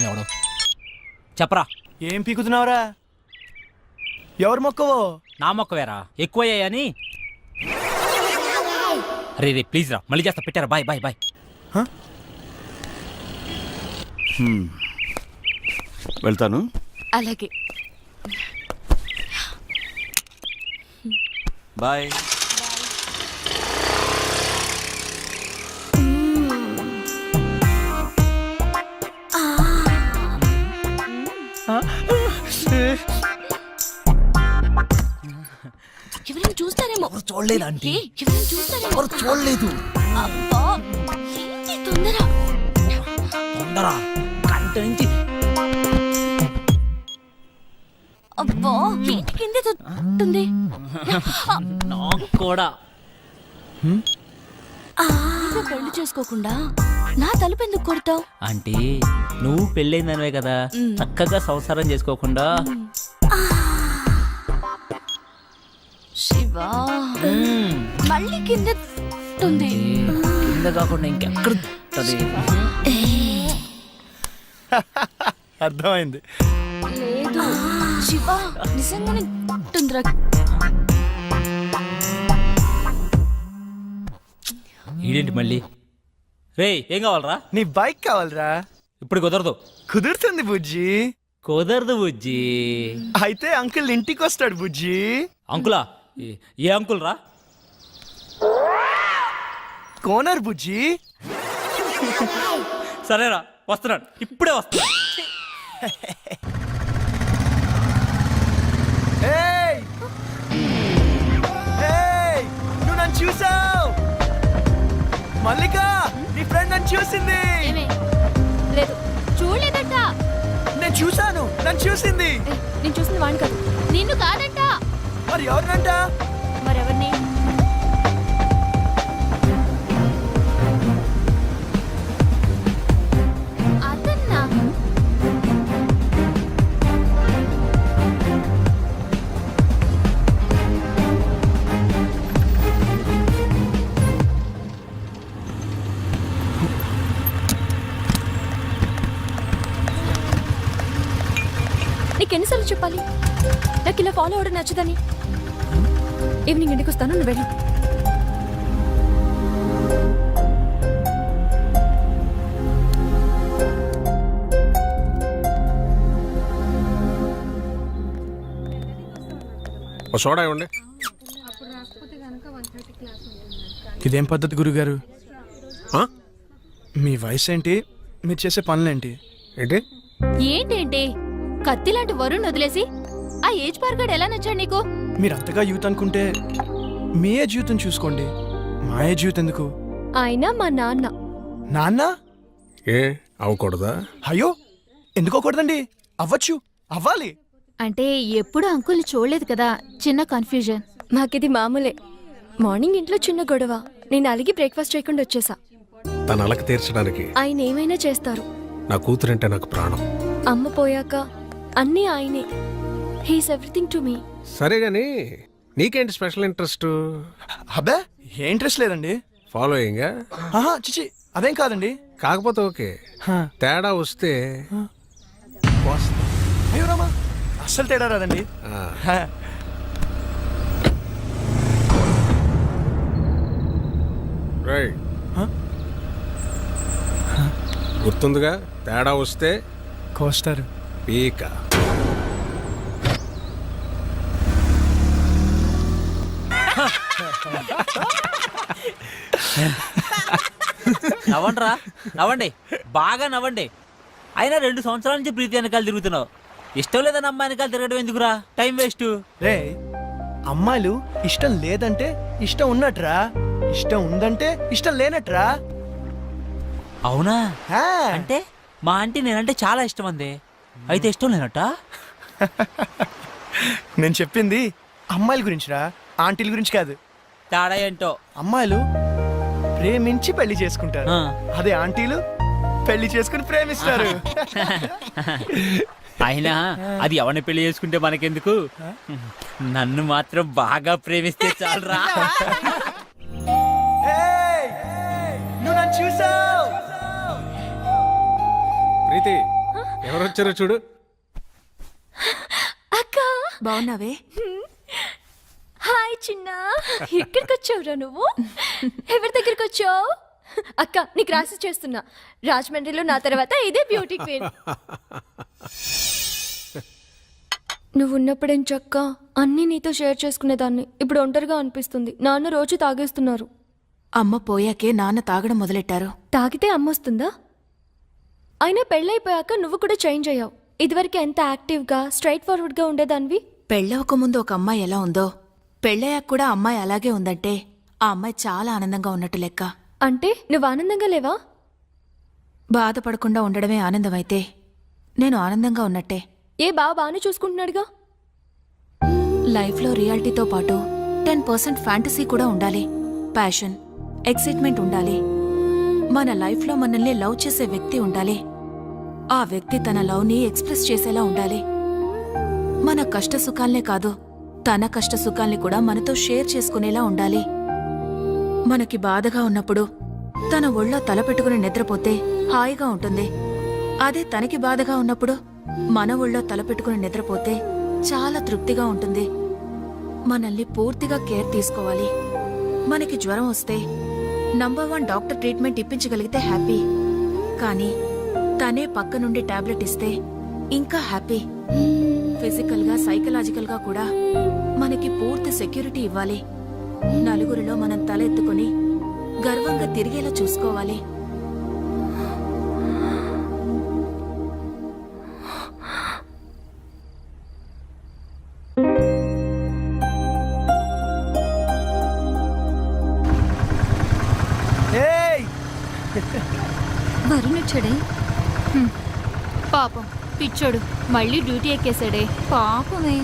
ఎవడం చెప్పరా. ఏం పీకుతున్నావురా? ఎవరు మొక్కవో? నా మొక్కవేరా, ఎక్కువయ్యాయని. రే రే ప్లీజ్ రా, మళ్ళీ చేస్తా. పెట్టారా? Bye bye bye. వెళ్తాను. అలాగే బాయ్. ఎవరైనా చూస్తారేమో. చూడలేదు ఆంటీ, ఎవరైనా చూస్తారేమో. చూడలేదు. అబ్బా ఏంటి తొందర తొందర గంట నుంచి. అబ్బా ఏంటి కింద తొట్టుంది. నాకు కూడా. పెళ్లి చేసుకోకుండా నా తలుపు ఎందుకు కొడతావు? ఆంటీ నువ్వు పెళ్ళైందనివే కదా, చక్కగా సంసారం చేసుకోకుండా. శివా మళ్ళీ కింద తొట్టుంది. కింద కాకుండా ఇంకెక్కడ అర్థమైంది. లేదు శివా నిజంగానే తొందర. ఈడేంటి మళ్ళీ? రే ఏం కావాలరా? నీ బైక్ కావాలరా? ఇప్పుడు కుదరదు. కుదురుతుంది బుజ్జి. కుదరదు బుజ్జి. అయితే అంకుల్ ఇంటికి వస్తాడు బుజ్జి. అంకులా? ఏ అంకుల్ రా? కోనర్ బుజ్జి. సరేరా వస్తున్నాడు, ఇప్పుడే వస్తున్నాడు. ఏయ్! ఏయ్! నువ్వు నన్ను చూసావు? మల్లిక నీ ఫ్రెండ్ నన్ను చూసింది. లేదు చూడలేదంట. నేను చూసాను, నన్ను చూసింది. నేను చూసింది వాడిని కాదు, నిన్ను కాదంట. మరి ఎవరినంట? మరెవరిని? అదన్నా. నీకెన్నిసార్లు చెప్పాలి నాకు ఇలా ఫాలో అవడం నచ్చదని? ఈవినింగ్ ఇంటికి వస్తాను, నువ్వు వెళ్ళు. సోడా ఇవ్వండి. ఇదేం పద్ధతి గురుగారు? మీ వయసు ఏంటి, మీరు చేసే పనులేంటి? ఏంటి ఏంటేంటి కత్తి లాంటి వరుణ్ వదిలేసి ఆ ఏజ్ పార్గాడు ఎలా నచ్చాడు నీకు? మీరు అంతగా యూత్ అనుకుంటే మీ ఏ జీవితం చూసుకోండి, మా ఏ జీవితం ఎందుకు? ఆయన మా నాన్న. నాన్న? ఏ అవ్వకూడదా? అయ్యో ఎందుకోకూడదండి, అవ్వచ్చు, అవ్వాలి. అంటే ఎప్పుడు అంకుల్ని చూడలేదు కదా, చిన్న కన్ఫ్యూజన్. మాకిది మామూలే. మార్నింగ్ ఇంట్లో చిన్న గొడవ, నేను అలిగి బ్రేక్ఫాస్ట్ చేయకుండా వచ్చేసా. తన అలక తీర్చడానికి ఆయన ఏమైనా చేస్తారు. నా కూతురంటే నాకు ప్రాణం. అమ్మ పోయాక అన్నీ ఆయనే. He's everything to me. సరే గాని నీకేంటి స్పెషల్ ఇంట్రెస్ట్? అబ్బే ఏ ఇంట్రెస్ట్ లేదండి. ఫాలోయింగ్? ఆహా చిచి అదేం కాదండి. కాకపోతే ఓకే, తేడా వస్తే అయ్యో రామా, అస్సలు తేడా రాదండి. రైట్. గుర్తుందిగా, తేడా వస్తే కోస్తారు. పీక. నవ్వండిరా, నవ్వండి, బాగా నవ్వండి. అయినా 2 సంవత్సరాల నుంచి ప్రీతి వెనకాల తిరుగుతున్నావు. ఇష్టం లేదని అమ్మాయి వెనకాల తిరగడం ఎందుకురా? Time waste. రే అమ్మాయిలు ఇష్టం లేదంటే ఇష్టం ఉన్నట్రా, ఇష్టం ఉందంటే ఇష్టం లేనట్రా. అవునా? హా. అంటే మా ఆంటీ నేనంటే చాలా ఇష్టం అంది, అయితే ఇష్టం లేనట్ట? నేను చెప్పింది అమ్మాయిల గురించిరా, ఆంటీల గురించి కాదు. తేడా ఏంటో. అమ్మాయిలు ప్రేమించి పెళ్లి చేసుకుంటారు, అదే ఆంటీలు పెళ్లి చేసుకుని ప్రేమిస్తారు. అయినా అది ఎవరిని పెళ్లి చేసుకుంటే మనకెందుకు, నన్ను మాత్రం బాగా ప్రేమిస్తే చాలరా. నువ్వు నన్ను చూసావు? ప్రీతి ఎవరొచ్చారో చూడు. అక్క బాగున్నావే? హాయ్ చిన్న, ఎక్కడికి వచ్చావురా నువ్వు? ఎవరి దగ్గరికి వచ్చావు? అక్క నీకు రాసి చేస్తున్నా, రాజమండ్రిలో నా తర్వాత ఇదే బ్యూటీ క్వీన్. నువ్వు ఉన్నప్పుడేం చక్క అన్నీ నీతో షేర్ చేసుకునేదాన్ని. ఇప్పుడు ఒంటరిగా అనిపిస్తుంది. నాన్న రోజు తాగేస్తున్నారు. అమ్మ పోయాకే నాన్న తాగడం మొదలెట్టారు. తాగితే అమ్మొస్తుందా? అయినా పెళ్ళైపోయాక నువ్వు కూడా చేంజ్ అయ్యావు. ఇదివరకు ఎంత యాక్టివ్గా స్ట్రైట్ ఫార్వర్డ్గా ఉండేదానివి. పెళ్ళవక ముందు ఒక అమ్మాయి ఎలా ఉందో పెళ్ళయ్యాక కూడా అమ్మాయి అలాగే ఉందంటే ఆ అమ్మాయి చాలా ఆనందంగా ఉన్నట్టు లెక్క. అంటే నువ్వు ఆనందంగా లేవా? బాధపడకుండా ఉండడమే ఆనందమైతే నేను ఆనందంగా ఉన్నట్టే. ఏ బాగానే చూసుకుంటున్నాడుగా. లైఫ్లో రియాలిటీతో పాటు 10% ఫ్యాంటసీ కూడా ఉండాలి. ప్యాషన్, ఎక్సైట్మెంట్ ఉండాలి. మన లైఫ్లో మనల్ని లవ్ చేసే వ్యక్తి ఉండాలి. ఆ వ్యక్తి తన లవ్ని ఎక్స్ప్రెస్ చేసేలా ఉండాలి. మన కష్ట సుఖాల్నే కాదు, తన కష్ట సుఖాల్ని కూడా మనతో షేర్ చేసుకునేలా ఉండాలి. మనకి బాధగా ఉన్నప్పుడు తన ఒళ్ళో తల పెట్టుకుని నిద్రపోతే హాయిగా ఉంటుంది. అదే తనకి బాధగా ఉన్నప్పుడు మన ఒళ్ళో తల పెట్టుకుని నిద్రపోతే చాలా తృప్తిగా ఉంటుంది. మనల్ని పూర్తిగా కేర్ తీసుకోవాలి. మనకి జ్వరం వస్తే నంబర్ 1 డాక్టర్ ట్రీట్మెంట్ ఇప్పించగలిగితే హ్యాపీ. కానీ తనే పక్క నుండి టాబ్లెట్ ఇస్తే ఇంకా హ్యాపీ. ఫిజికల్ గా సైకలాజికల్ గా కూడా మనకి పూర్తి సెక్యూరిటీ ఇవ్వాలి. నలుగురిలో మనం తల ఎత్తుకుని గర్వంగా తిరిగేలా చూసుకోవాలి. ఏయ్ వరుణ్ వచ్చాడే? పాపం పిచ్చోడు మళ్ళీ డ్యూటీ ఎక్కేశాడే. పాపమే.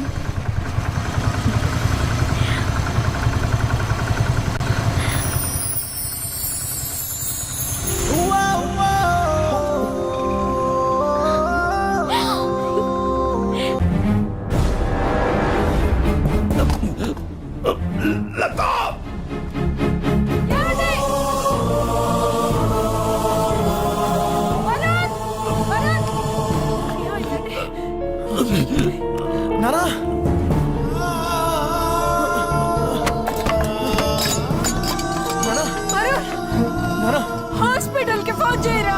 నానా నానా హాస్పిటల్ కి ఫోన్ చేయరా.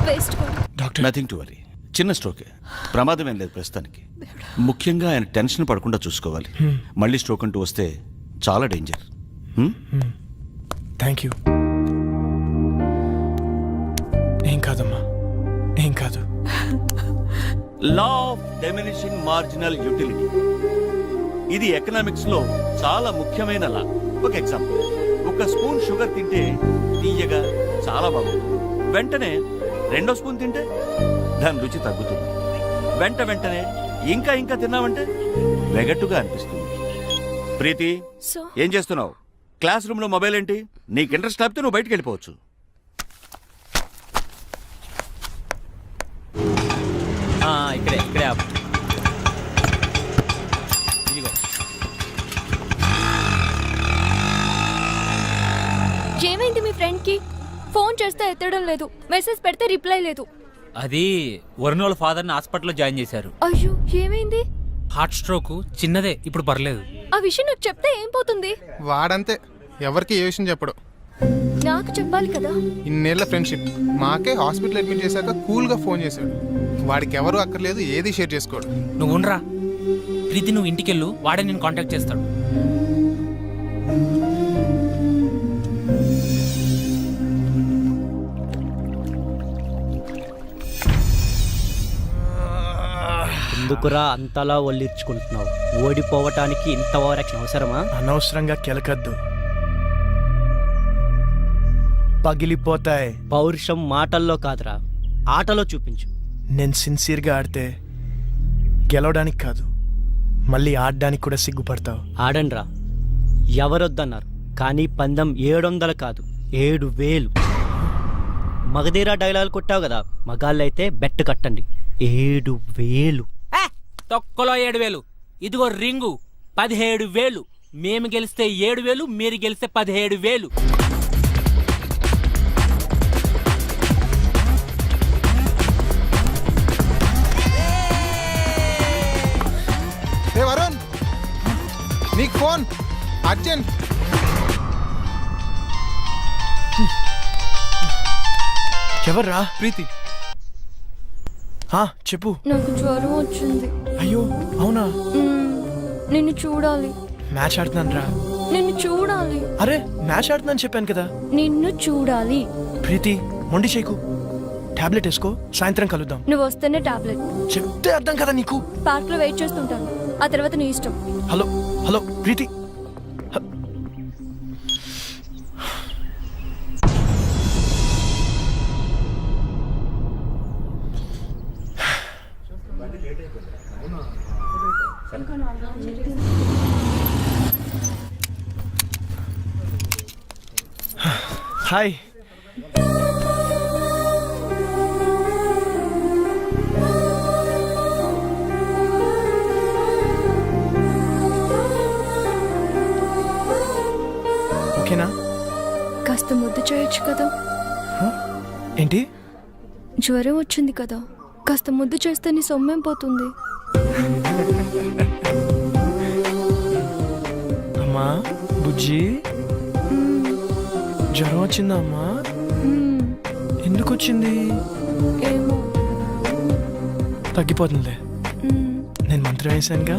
Waste nothing to worry. చిన్న స్ట్రోకే, ప్రమాదం ఏం లేదు ప్రస్తుతానికి. ముఖ్యంగా ఆయన టెన్షన్ పడకుండా చూసుకోవాలి. మళ్ళీ స్ట్రోక్ అంటూ వస్తే చాలా డేంజర్. Thank you. ఏం కాదమ్మా, ఏం కాదు. Law of diminishing marginal utility, ఇది ఎకనామిక్స్ లో చాలా ముఖ్యమైన లా. ఒక ఎగ్జాంపుల్, ఒక స్పూన్ షుగర్ తింటే తీయగా చాలా బాగుంటుంది. వెంటనే 2వ స్పూన్ తింటే దాని రుచి తగ్గుతుంది. వెంటనే ఇంకా ఇంకా తిన్నామంటే వెగట్టుగా అనిపిస్తుంది. ప్రీతి, ఏం చేస్తున్నావు? క్లాస్ రూమ్ లో మొబైల్ ఏంటి? నీకు ఇంట్రెస్ట్ లేకపోతే నువ్వు బయటికి వెళ్ళిపోవచ్చు. ఇక్కడే ఇక్కడే ఆపు. ఇదిగో. ఏమైంది మీ ఫ్రెండ్ కి? ఫోన్ చేస్తే ఎత్తడం లేదు, మెసేజ్ పెడితే రిప్లై లేదు. అది వరుణ్ వాళ్ళ ఫాదర్ని హాస్పిటల్లో జాయిన్ చేశారు. అయ్యో ఏమైంది? హార్ట్ స్ట్రోక్ చిన్నదే, ఇప్పుడు పర్లేదు. ఆ విషయం నాకు చెప్తే ఏం పోతుంది? వాడంతే, ఎవరికి ఏ విషయం చెప్పడు. నాకు చెప్పాలి కదా. ఇన్నేళ్ల ఫ్రెండ్షిప్, మాకే హాస్పిటల్ అడ్మిట్ చేశాక కూల్గా ఫోన్ చేశాడు. వాడికి ఎవరు అక్కర్లేదు, ఏది షేర్ చేసుకోడు. నువ్వు ఉండరా ప్రీతి, నువ్వు ఇంటికెళ్ళు, వాడే నేను కాంటాక్ట్ చేస్తాడు. ఎందుకురా అంతలా ఒళ్ళిర్చుకుంటున్నావు? ఓడిపోవటానికి ఇంత ఓవరాక్షన్ అవసరమా? అనవసరంగా కెలకద్దు, పగిలిపోతాయి. పౌరుషం మాటల్లో కాదురా, ఆటలో చూపించు. నేను సిన్సియర్గా ఆడితే గెలవడానికి కాదు, మళ్ళీ ఆడడానికి కూడా సిగ్గుపడతావు. ఆడండ్రా, ఎవరొద్దన్నారు? కానీ పందెం 700 కాదు, 7000. మగధీరా డైలాగ్ కొట్టావు కదా, మగాళ్ళైతే బెట్ కట్టండి. 7000. తొక్కలో 7000. ఇదిగో రింగు 17,000. మేము గెలిస్తే 7,000, మీరు గెలిస్తే 17,000. ఏ వరుణ్, నీకు ఫోన్ అర్జెంట్. ఎవర్రా? ప్రీతి. చెప్పు. నాకు జ్వరం వచ్చింది. అయ్యో అవునా? నిన్ను చూడాలి. మ్యాచ్ ఆడుతున్నాను రా. నిన్ను చూడాలి. అరే మ్యాచ్ ఆడుతున్నాను చెప్పాను కదా. నిన్ను చూడాలి. ప్రీతి మొండి చేయకు. టాబ్లెట్ వేసుకో, సాయంత్రం కలుద్దాం. నువ్వు వస్తేనే టాబ్లెట్. చెప్తే అర్థం కదా నీకు. పార్క్ లో వెయిట్ చేస్తుంటాను, ఆ తర్వాత నీ ఇష్టం. హలో హలో ప్రీతి. హాయ్. ఓకేనా? కాస్త ముద్దు చేయొచ్చు కదా. ఏంటి? జ్వరం వచ్చింది కదా, కాస్త ముద్దు చేస్తే నీ సొమ్మేం పోతుంది. అమ్మా బుజ్జి, జ్వరం వచ్చిందా అమ్మా? ఎందుకు వచ్చింది? ఏమో. తగ్గిపోతుందిలే, నేను మంత్రం వేసానుగా.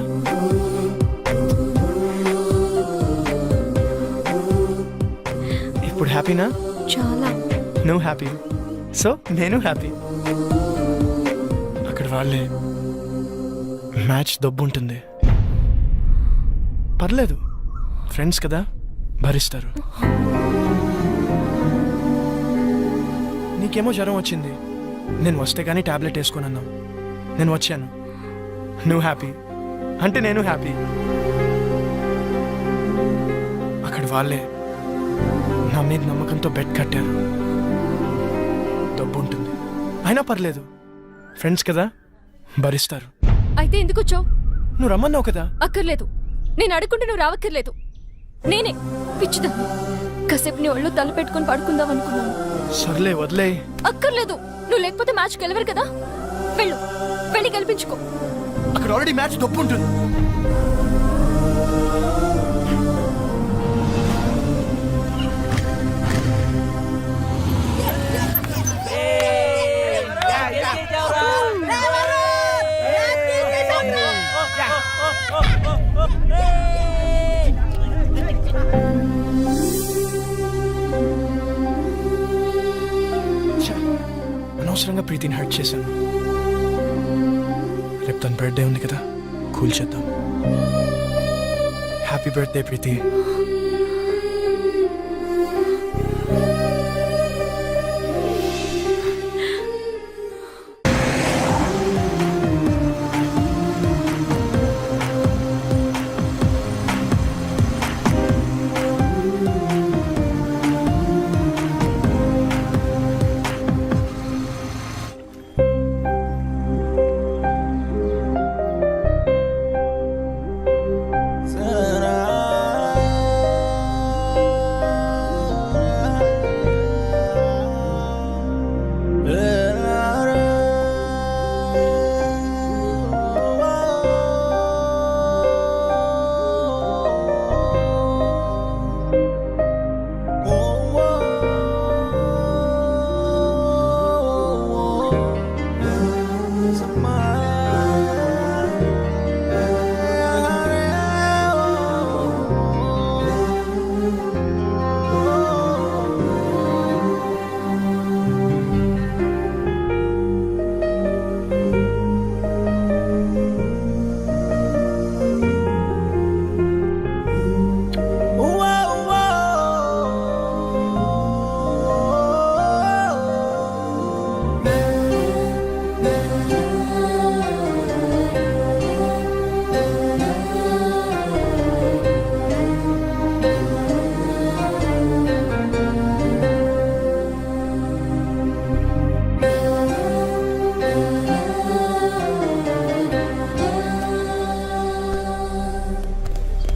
ఇప్పుడు హ్యాపీనా? చాలా. నువ్వు హ్యాపీ, సో నేను హ్యాపీ. అక్కడ వాళ్ళే మ్యాచ్ దొబ్బు ఉంటుంది. పర్లేదు, ఫ్రెండ్స్ కదా, భరిస్తారు. నీకేమో జ్వరం వచ్చింది, నేను వస్తే కానీ టాబ్లెట్ వేసుకొని అన్నావు. నేను వచ్చాను, నువ్వు హ్యాపీ అంటే నేను హ్యాపీ. అక్కడ వాళ్ళే నా మీద నమ్మకంతో బెడ్ కట్టారు. డబ్బు ఉంటుంది, అయినా పర్లేదు, ఫ్రెండ్స్ కదా, భరిస్తారు. అయితే ఎందుకు వచ్చావు? నువ్వు రమ్మన్నావు కదా. అక్కర్లేదు, నేను అడుగుంటే నువ్వు రావక్కర్లేదు. నేనే పిచ్చిదా కాసేపు నీ ఒళ్ళు తల పెట్టుకుని పడుకుందాం అనుకున్నాను. సర్లే వదిలే. అక్కర్లేదు, నువ్వు లేకపోతే మ్యాచ్ గెలవరు కదా. వెళ్ళు, వెళ్ళి గెలిపించుకో. అక్కడ ఆల్రెడీ మ్యాచ్ డబ్బు ఉంటుంది. అనవసరంగా ప్రీతిని హర్ట్ చేశాను. రేపు తన బర్త్డే ఉంది కదా, కూల్ చేద్దాం. హ్యాపీ బర్త్డే ప్రీతి.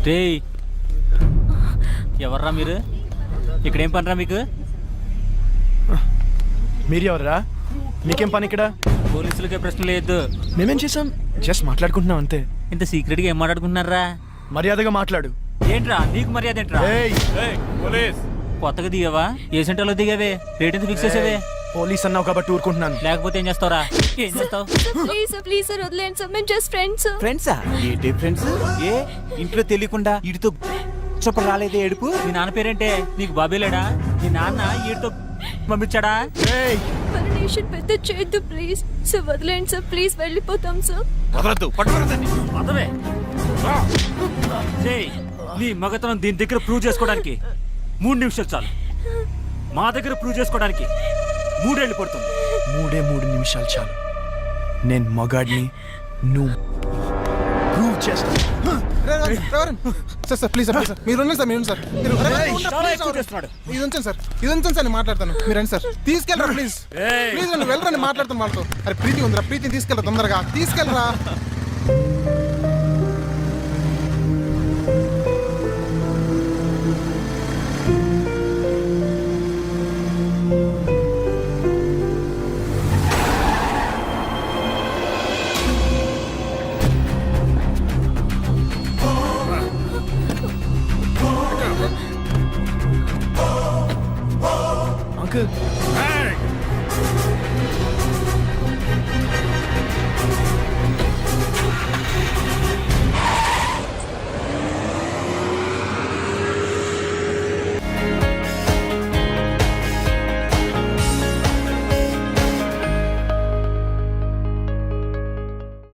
రేయ్ ఎవర్రా మీరు? ఇక్కడేం పనిరా మీకు? మీరు ఎవరా? మీకేం పని ఇక్కడ? పోలీసులకే ప్రశ్న లేదు. మేమేం చేసాం? జస్ట్ మాట్లాడుకుంటున్నాం అంతే. ఇంత సీక్రెట్గా ఏం మాట్లాడుకుంటున్నారా? మర్యాదగా మాట్లాడు. ఏంట్రా నీకు మర్యాద ఏంట్రా? ఏయ్, కొత్తగా దిగావా? ఏ సెంటర్లో దిగావే? రేట్ ఎంత ఫిక్స్ చేసేవే? పోలీస్ అన్నావు కాబట్టి ఊరుకుంటున్నాను. లేకపోతే ఏం చేస్తావురా? ఏం చేస్తావు? ప్లీజ్ ప్లీజ్ సార్ వదిలేండి సార్, మేము జస్ట్ ఫ్రెండ్స్. ఫ్రెండ్సా? ఏంటి ఫ్రెండ్స్? ఏ ఇంట్లో తెలియకుండా ఇడితో చొప్ప రాలేదే ఏడుపు? మీ నాన్న పేరేంటే? నీకు బాబే లేడా? మీ నాన్న ఈడితో పంపించాడా? పర్మిషన్ పెద్ద చేయొద్దు ప్లీజ్ సార్, వదిలేండి సార్ ప్లీజ్, వెళ్ళిపోతాం సార్. వదలద్దు, పట్టుకోరదండి. అదవే నీ మగతనం దీని దగ్గర ప్రూవ్ చేసుకోవడానికి 3 నిమిషాలు చాలు. మా దగ్గర ప్రూవ్ చేసుకోవడానికి 3 ఏళ్ళు పడుతుంది. 3 నిమిషాలు చాలు. నేను మగాడిని, నువ్వు ప్రూవ్ చేస్తా. సార్ ప్లీజ్ సార్, మీరు ఉండండి సార్, మీరు ఉండండి సార్, మీరు చాలా ఎక్కువ చేస్తున్నాడు. ఇది ఉంచండి సార్, ఇది ఉంచండి సార్, నేను మాట్లాడతాను. మీరు రండి సార్, తీసుకెళ్ళరా ప్లీజ్ ప్లీజ్, వెళ్ళరా, నేను మాట్లాడతాను వాళ్ళతో. అరే ప్రీతి ఉందిరా, ప్రీతిని తీసుకెళ్ళరా, తొందరగా తీసుకెళ్ళరా.